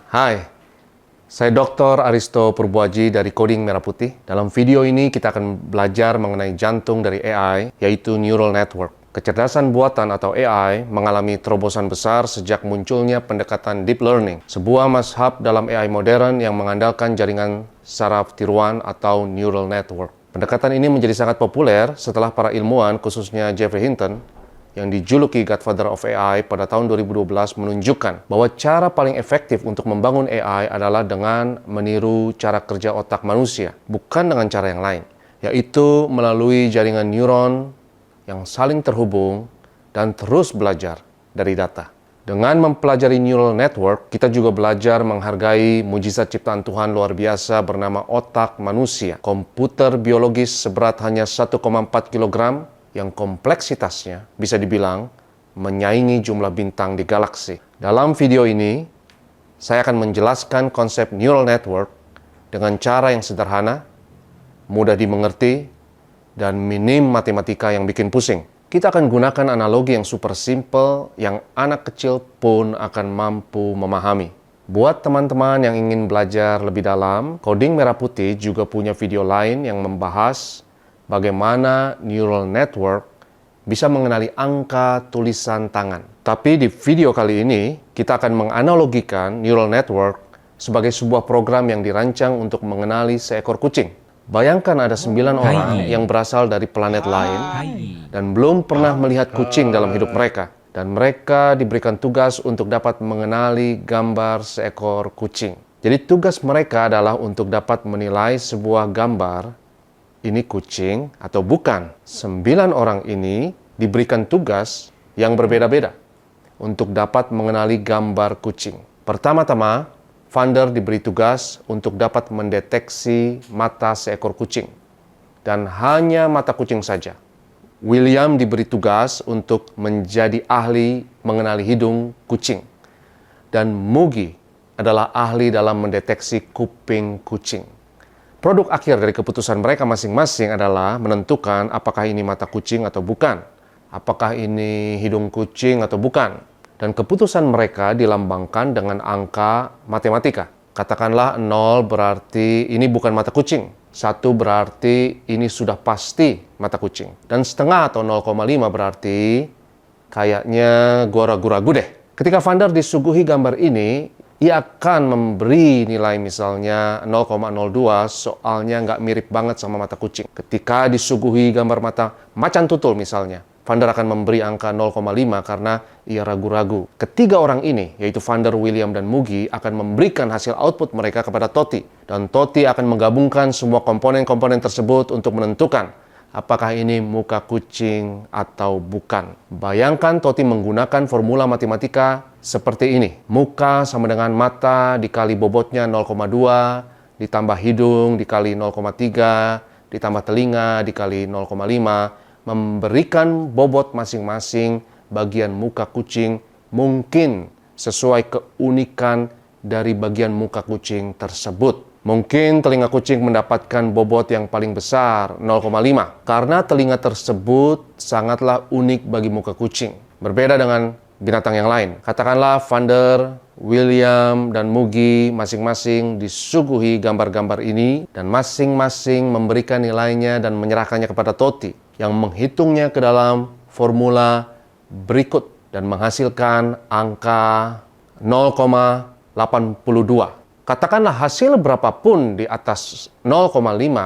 Hai, saya Dr. Aristo Purbuaji dari Coding Merah Putih. Dalam video ini kita akan belajar mengenai jantung dari AI, yaitu Neural Network. Kecerdasan buatan atau AI mengalami terobosan besar sejak munculnya pendekatan Deep Learning, sebuah mazhab dalam AI modern yang mengandalkan jaringan saraf tiruan atau Neural Network. Pendekatan ini menjadi sangat populer setelah para ilmuwan, khususnya Geoffrey Hinton, yang dijuluki Godfather of AI pada tahun 2012 menunjukkan bahwa cara paling efektif untuk membangun AI adalah dengan meniru cara kerja otak manusia, bukan dengan cara yang lain, yaitu melalui jaringan neuron yang saling terhubung dan terus belajar dari data. Dengan mempelajari neural network, kita juga belajar menghargai mujizat ciptaan Tuhan luar biasa bernama otak manusia, komputer biologis seberat hanya 1,4 kg, yang kompleksitasnya bisa dibilang menyaingi jumlah bintang di galaksi. Dalam video ini, saya akan menjelaskan konsep neural network dengan cara yang sederhana, mudah dimengerti, dan minim matematika yang bikin pusing. Kita akan gunakan analogi yang super simple yang anak kecil pun akan mampu memahami. Buat teman-teman yang ingin belajar lebih dalam, Coding Merah Putih juga punya video lain yang membahas bagaimana neural network bisa mengenali angka tulisan tangan. Tapi di video kali ini, kita akan menganalogikan neural network sebagai sebuah program yang dirancang untuk mengenali seekor kucing. Bayangkan ada 9 orang yang berasal dari planet lain dan belum pernah melihat kucing dalam hidup mereka. Dan mereka diberikan tugas untuk dapat mengenali gambar seekor kucing. Jadi tugas mereka adalah untuk dapat menilai sebuah gambar, ini kucing atau bukan. 9 orang ini diberikan tugas yang berbeda-beda untuk dapat mengenali gambar kucing. Pertama-tama, founder diberi tugas untuk dapat mendeteksi mata seekor kucing. Dan hanya mata kucing saja. William diberi tugas untuk menjadi ahli mengenali hidung kucing. Dan Mugi adalah ahli dalam mendeteksi kuping kucing. Produk akhir dari keputusan mereka masing-masing adalah menentukan apakah ini mata kucing atau bukan. Apakah ini hidung kucing atau bukan. Dan keputusan mereka dilambangkan dengan angka matematika. Katakanlah 0 berarti ini bukan mata kucing. 1 berarti ini sudah pasti mata kucing. Dan setengah atau 0,5 berarti kayaknya gua ragu-ragu deh. Ketika founder disuguhi gambar ini, ia akan memberi nilai misalnya 0,02 soalnya nggak mirip banget sama mata kucing. Ketika disuguhi gambar mata macan tutul misalnya, founder akan memberi angka 0,5 karena ia ragu-ragu. Ketiga orang ini, yaitu founder William dan Mugi, akan memberikan hasil output mereka kepada Toti. Dan Toti akan menggabungkan semua komponen-komponen tersebut untuk menentukan apakah ini muka kucing atau bukan. Bayangkan Toti menggunakan formula matematika seperti ini. Muka sama dengan mata dikali bobotnya 0,2, ditambah hidung dikali 0,3, ditambah telinga dikali 0,5, memberikan bobot masing-masing bagian muka kucing mungkin sesuai keunikan dari bagian muka kucing tersebut. Mungkin telinga kucing mendapatkan bobot yang paling besar, 0,5. Karena telinga tersebut sangatlah unik bagi muka kucing. Berbeda dengan binatang yang lain. Katakanlah founder, William, dan Mugi masing-masing disuguhi gambar-gambar ini dan masing-masing memberikan nilainya dan menyerahkannya kepada Toti yang menghitungnya ke dalam formula berikut dan menghasilkan angka 0,82. Katakanlah hasil berapapun di atas 0,5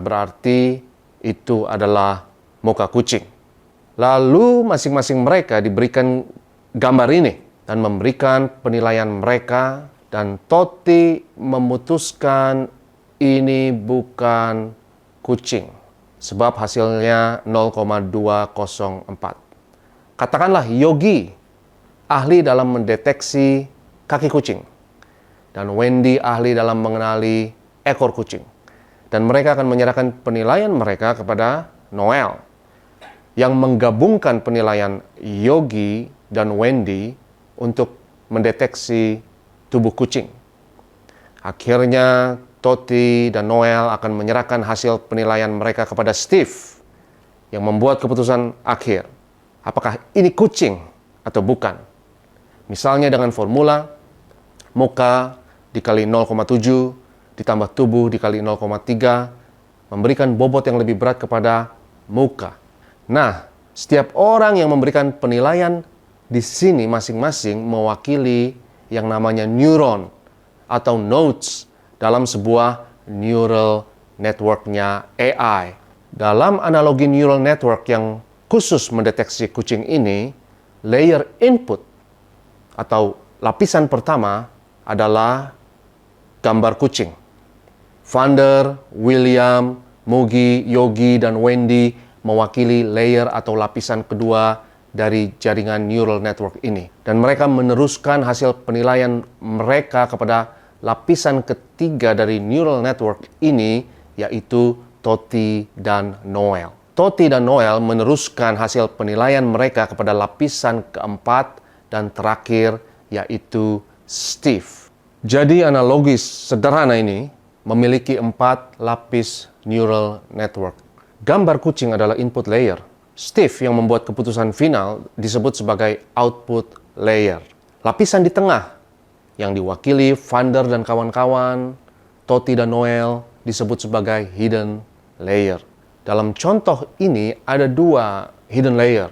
berarti itu adalah muka kucing. Lalu masing-masing mereka diberikan gambar ini dan memberikan penilaian mereka dan Toti memutuskan ini bukan kucing sebab hasilnya 0,204. Katakanlah Yogi ahli dalam mendeteksi kaki kucing dan Wendy ahli dalam mengenali ekor kucing. Dan mereka akan menyerahkan penilaian mereka kepada Noel yang menggabungkan penilaian Yogi dan Wendy untuk mendeteksi tubuh kucing. Akhirnya Toti dan Noel akan menyerahkan hasil penilaian mereka kepada Steve yang membuat keputusan akhir. Apakah ini kucing atau bukan? Misalnya dengan formula muka dikali 0,7 ditambah tubuh dikali 0,3 memberikan bobot yang lebih berat kepada muka. Nah, setiap orang yang memberikan penilaian di sini masing-masing mewakili yang namanya neuron atau nodes dalam sebuah neural network-nya AI. Dalam analogi neural network yang khusus mendeteksi kucing ini, layer input atau lapisan pertama adalah gambar kucing. Vander, William, Mugi, Yogi, dan Wendy mewakili layer atau lapisan kedua dari jaringan neural network ini. Dan mereka meneruskan hasil penilaian mereka kepada lapisan ketiga dari neural network ini, yaitu Toti dan Noel. Toti dan Noel meneruskan hasil penilaian mereka kepada lapisan keempat dan terakhir, yaitu Steve. Jadi analogis sederhana ini memiliki 4 lapis neural network. Gambar kucing adalah input layer. Steve yang membuat keputusan final disebut sebagai output layer. Lapisan di tengah yang diwakili Vander dan kawan-kawan, Toti dan Noel disebut sebagai hidden layer. Dalam contoh ini ada 2 hidden layer.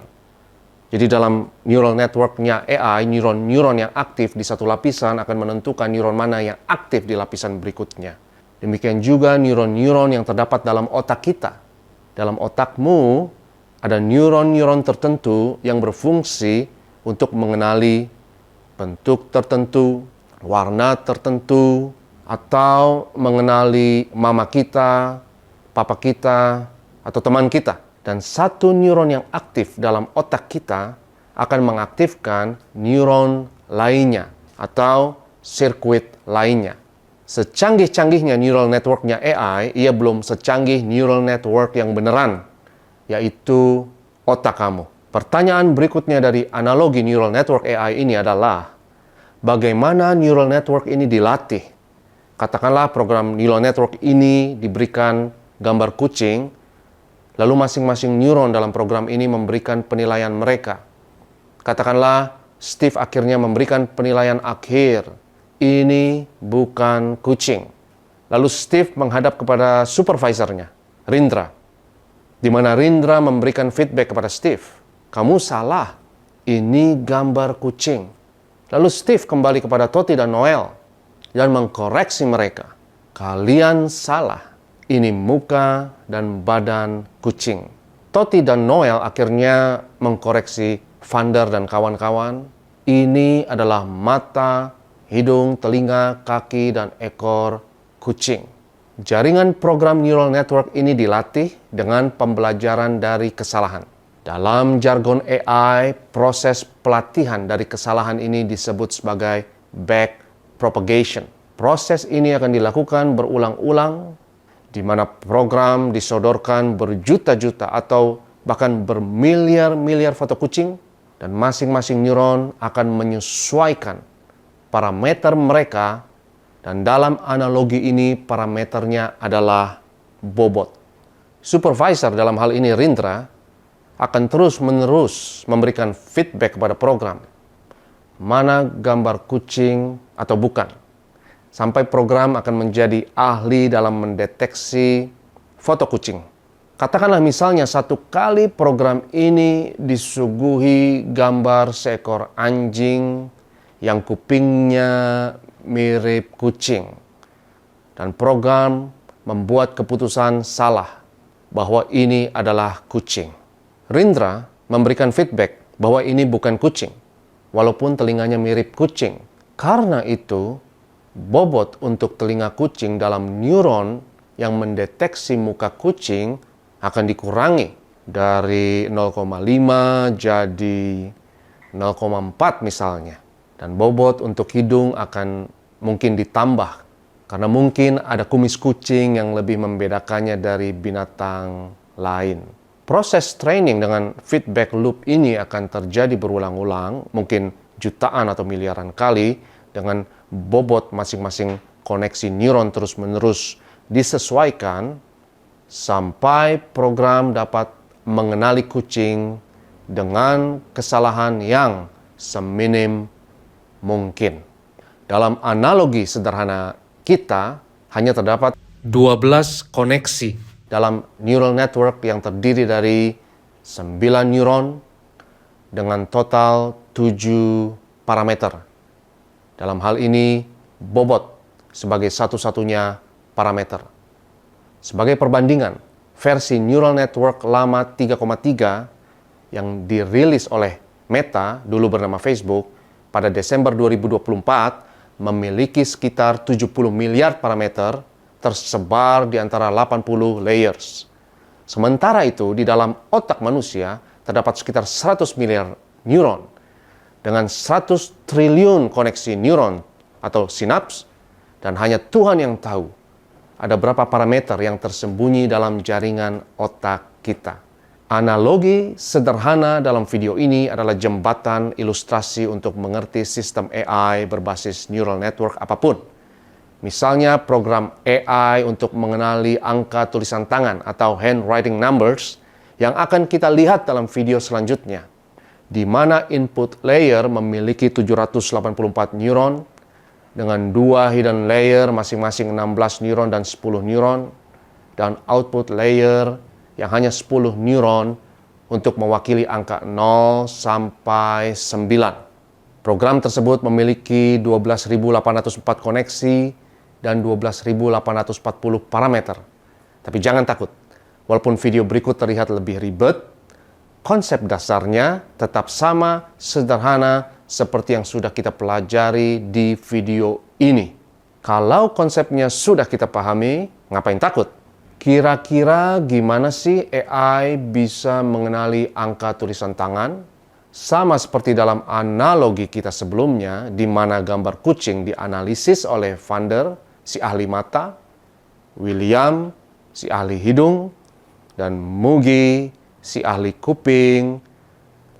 Jadi dalam neural network-nya AI, neuron yang aktif di satu lapisan akan menentukan neuron mana yang aktif di lapisan berikutnya. Demikian juga neuron-neuron yang terdapat dalam otak kita. Dalam otakmu ada neuron-neuron tertentu yang berfungsi untuk mengenali bentuk tertentu, warna tertentu, atau mengenali mama kita, papa kita, atau teman kita. Dan satu neuron yang aktif dalam otak kita akan mengaktifkan neuron lainnya atau sirkuit lainnya. Secanggih-canggihnya neural network-nya AI, ia belum secanggih neural network yang beneran, yaitu otak kamu. Pertanyaan berikutnya dari analogi neural network AI ini adalah, bagaimana neural network ini dilatih? Katakanlah program neural network ini diberikan gambar kucing, lalu masing-masing neuron dalam program ini memberikan penilaian mereka. Katakanlah Steve akhirnya memberikan penilaian akhir, ini bukan kucing. Lalu Steve menghadap kepada supervisornya, Rindra, di mana Rindra memberikan feedback kepada Steve. Kamu salah, ini gambar kucing. Lalu Steve kembali kepada Toti dan Noel dan mengkoreksi mereka. Kalian salah, ini muka dan badan kucing. Toti dan Noel akhirnya mengkoreksi Vander dan kawan-kawan. Ini adalah mata, hidung, telinga, kaki, dan ekor kucing. Jaringan program neural network ini dilatih dengan pembelajaran dari kesalahan. Dalam jargon AI, proses pelatihan dari kesalahan ini disebut sebagai backpropagation. Proses ini akan dilakukan berulang-ulang, di mana program disodorkan berjuta-juta atau bahkan bermiliar-miliar foto kucing, dan masing-masing neuron akan menyesuaikan parameter mereka, dan dalam analogi ini parameternya adalah bobot. Supervisor dalam hal ini Rindra akan terus-menerus memberikan feedback kepada program. Mana gambar kucing atau bukan. Sampai program akan menjadi ahli dalam mendeteksi foto kucing. Katakanlah misalnya satu kali program ini disuguhi gambar seekor anjing yang kupingnya mirip kucing. Dan program membuat keputusan salah bahwa ini adalah kucing. Rindra memberikan feedback bahwa ini bukan kucing, walaupun telinganya mirip kucing. Karena itu, bobot untuk telinga kucing dalam neuron yang mendeteksi muka kucing akan dikurangi dari 0,5 jadi 0,4 misalnya. Dan bobot untuk hidung akan mungkin ditambah, karena mungkin ada kumis kucing yang lebih membedakannya dari binatang lain. Proses training dengan feedback loop ini akan terjadi berulang-ulang, mungkin jutaan atau miliaran kali, dengan bobot masing-masing koneksi neuron terus-menerus disesuaikan sampai program dapat mengenali kucing dengan kesalahan yang seminim mungkin. Dalam analogi sederhana kita, hanya terdapat 12 koneksi dalam neural network yang terdiri dari 9 neuron dengan total 7 parameter. Dalam hal ini, bobot sebagai satu-satunya parameter. Sebagai perbandingan, versi neural network lama 3,3 yang dirilis oleh Meta, dulu bernama Facebook, pada Desember 2024 memiliki sekitar 70 miliar parameter tersebar di antara 80 layers. Sementara itu, di dalam otak manusia terdapat sekitar 100 miliar neuron dengan 100 triliun koneksi neuron atau sinaps, dan hanya Tuhan yang tahu ada berapa parameter yang tersembunyi dalam jaringan otak kita. Analogi sederhana dalam video ini adalah jembatan ilustrasi untuk mengerti sistem AI berbasis neural network apapun. Misalnya program AI untuk mengenali angka tulisan tangan atau handwriting numbers yang akan kita lihat dalam video selanjutnya, di mana input layer memiliki 784 neuron dengan 2 hidden layer masing-masing 16 neuron dan 10 neuron, dan output layer yang hanya 10 neuron untuk mewakili angka 0 sampai 9. Program tersebut memiliki 12.804 koneksi dan 12.840 parameter. Tapi jangan takut, walaupun video berikut terlihat lebih ribet, konsep dasarnya tetap sama sederhana seperti yang sudah kita pelajari di video ini. Kalau konsepnya sudah kita pahami, ngapain takut? Kira-kira gimana sih AI bisa mengenali angka tulisan tangan? Sama seperti dalam analogi kita sebelumnya, di mana gambar kucing dianalisis oleh Vander, si ahli mata, William, si ahli hidung, dan Mugi, si ahli kuping.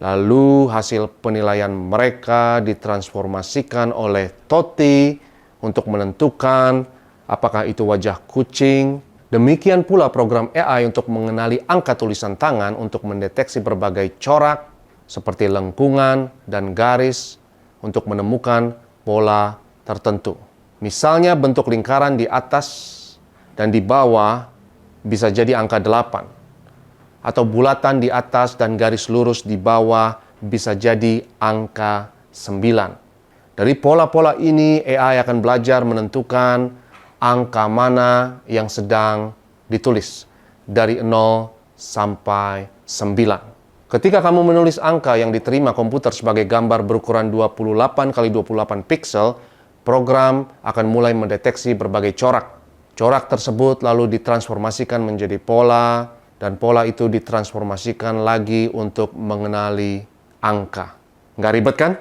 Lalu hasil penilaian mereka ditransformasikan oleh Toti untuk menentukan apakah itu wajah kucing. Demikian pula program AI untuk mengenali angka tulisan tangan untuk mendeteksi berbagai corak seperti lengkungan dan garis untuk menemukan pola tertentu. Misalnya bentuk lingkaran di atas dan di bawah bisa jadi angka 8. Atau bulatan di atas dan garis lurus di bawah bisa jadi angka 9. Dari pola-pola ini, AI akan belajar menentukan angka mana yang sedang ditulis dari 0 sampai 9. Ketika kamu menulis angka yang diterima komputer sebagai gambar berukuran 28 x 28 pixel, program akan mulai mendeteksi berbagai corak. Corak tersebut lalu ditransformasikan menjadi pola, dan pola itu ditransformasikan lagi untuk mengenali angka. Nggak ribet kan?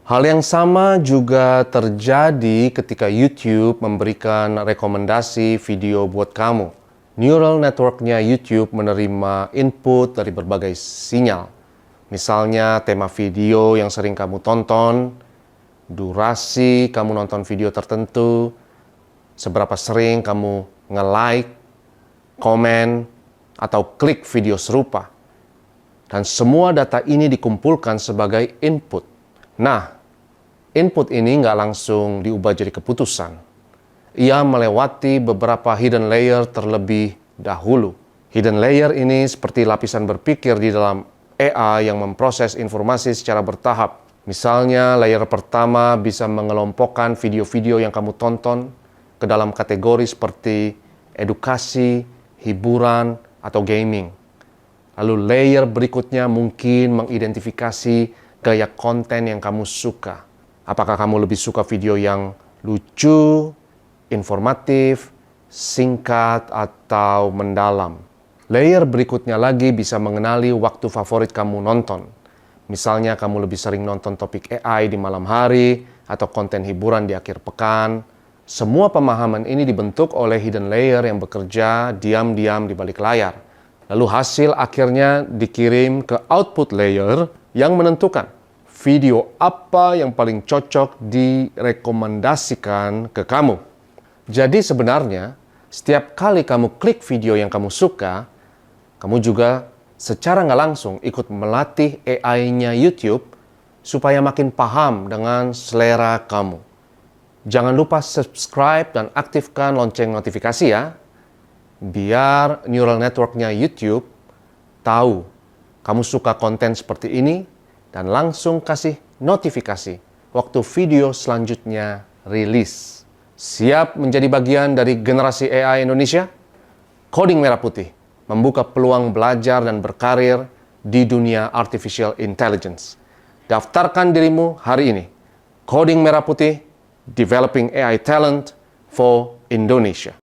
Hal yang sama juga terjadi ketika YouTube memberikan rekomendasi video buat kamu. Neural network-nya YouTube menerima input dari berbagai sinyal. Misalnya tema video yang sering kamu tonton, durasi kamu nonton video tertentu, seberapa sering kamu nge-like, komen, atau klik video serupa. Dan semua data ini dikumpulkan sebagai input. Nah, input ini nggak langsung diubah jadi keputusan. Ia melewati beberapa hidden layer terlebih dahulu. Hidden layer ini seperti lapisan berpikir di dalam AI yang memproses informasi secara bertahap. Misalnya, layer pertama bisa mengelompokkan video-video yang kamu tonton ke dalam kategori seperti edukasi, hiburan, atau gaming. Lalu layer berikutnya mungkin mengidentifikasi gaya konten yang kamu suka. Apakah kamu lebih suka video yang lucu, informatif, singkat, atau mendalam? Layer berikutnya lagi bisa mengenali waktu favorit kamu nonton. Misalnya kamu lebih sering nonton topik AI di malam hari atau konten hiburan di akhir pekan. Semua pemahaman ini dibentuk oleh hidden layer yang bekerja diam-diam di balik layar. Lalu hasil akhirnya dikirim ke output layer yang menentukan video apa yang paling cocok direkomendasikan ke kamu. Jadi sebenarnya, setiap kali kamu klik video yang kamu suka, kamu juga secara nggak langsung ikut melatih AI-nya YouTube supaya makin paham dengan selera kamu. Jangan lupa subscribe dan aktifkan lonceng notifikasi ya, biar neural network-nya YouTube tahu kamu suka konten seperti ini dan langsung kasih notifikasi waktu video selanjutnya rilis. Siap menjadi bagian dari generasi AI Indonesia? Coding Merah Putih membuka peluang belajar dan berkarir di dunia artificial intelligence. Daftarkan dirimu hari ini. Coding Merah Putih, Developing AI Talent for Indonesia.